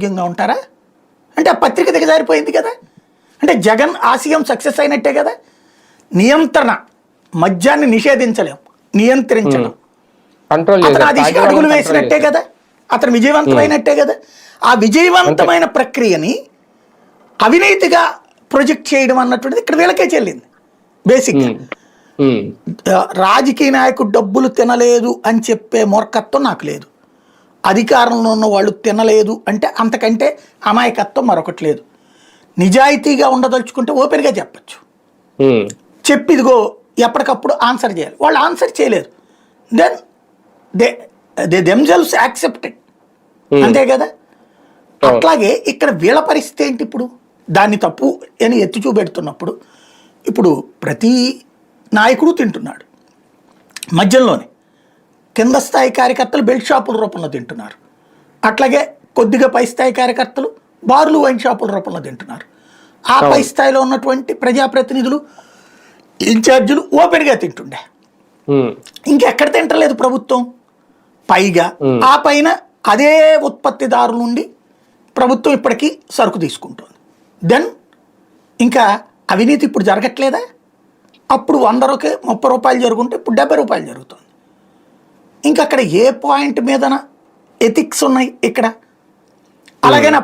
ఆరోగ్యంగా ఉంటారా? అంటే ఆ పత్రిక దిగజారిపోయింది కదా. అంటే జగన్ ఆశయం సక్సెస్ అయినట్టే కదా. నియంత్రణ, మద్యాన్ని నిషేధించలేం, నియంత్రించడం, అతను ఆ దిశగా అడుగులు వేసినట్టే కదా, అతను విజయవంతమైనట్టే కదా. ఆ విజయవంతమైన ప్రక్రియని అవినీతిగా ప్రొజెక్ట్ చేయడం అన్నటువంటిది ఇక్కడ వీళ్ళకే చెల్లింది. బేసిక్గా రాజకీయ నాయకుడు డబ్బులు తినలేదు అని చెప్పే మూర్ఖత్వం నాకు లేదు. అధికారంలో ఉన్న వాళ్ళు తినలేదు అంటే అంతకంటే అమాయకత్వం మరొకటి లేదు. నిజాయితీగా ఉండదలుచుకుంటే ఓపెన్గా చెప్పచ్చు, చెప్పి ఇదిగో ఎప్పటికప్పుడు ఆన్సర్ చేయాలి. వాళ్ళు ఆన్సర్ చేయలేరు, దెన్ దే దెమ్సెల్వ్స్ యాక్సెప్టెడ్, అంతే కదా. అట్లాగే ఇక్కడ వీళ్ళ పరిస్థితి ఏంటి? ఇప్పుడు దాన్ని తప్పు అని ఎత్తి చూపెడుతున్నప్పుడు ఇప్పుడు ప్రతి నాయకుడు తింటున్నాడు మధ్యలోనే. కింద స్థాయి కార్యకర్తలు బెల్ట్ షాపుల రూపంలో తింటున్నారు, అట్లాగే కొద్దిగా పై స్థాయి కార్యకర్తలు బార్లు వైన్ షాపుల రూపంలో తింటున్నారు. ఆ పై స్థాయిలో ఉన్నటువంటి ప్రజాప్రతినిధులు, ఇన్ఛార్జీలు ఓపెన్గా తింటుండే. ఇంకెక్కడ తింటలేదు ప్రభుత్వం. పైగా ఆ పైన అదే ఉత్పత్తిదారుల నుండి ప్రభుత్వం ఇప్పటికీ సరుకు తీసుకుంటుంది. దెన్ ఇంకా అవినీతి ఇప్పుడు జరగట్లేదా? అప్పుడు 100 30 రూపాయలు జరుగుంటే ఇప్పుడు 70 రూపాయలు జరుగుతుంది. ఇంకా అక్కడ ఏ పాయింట్ మీదన ఎథిక్స్ ఉన్నాయి ఇక్కడ? అలాగైనా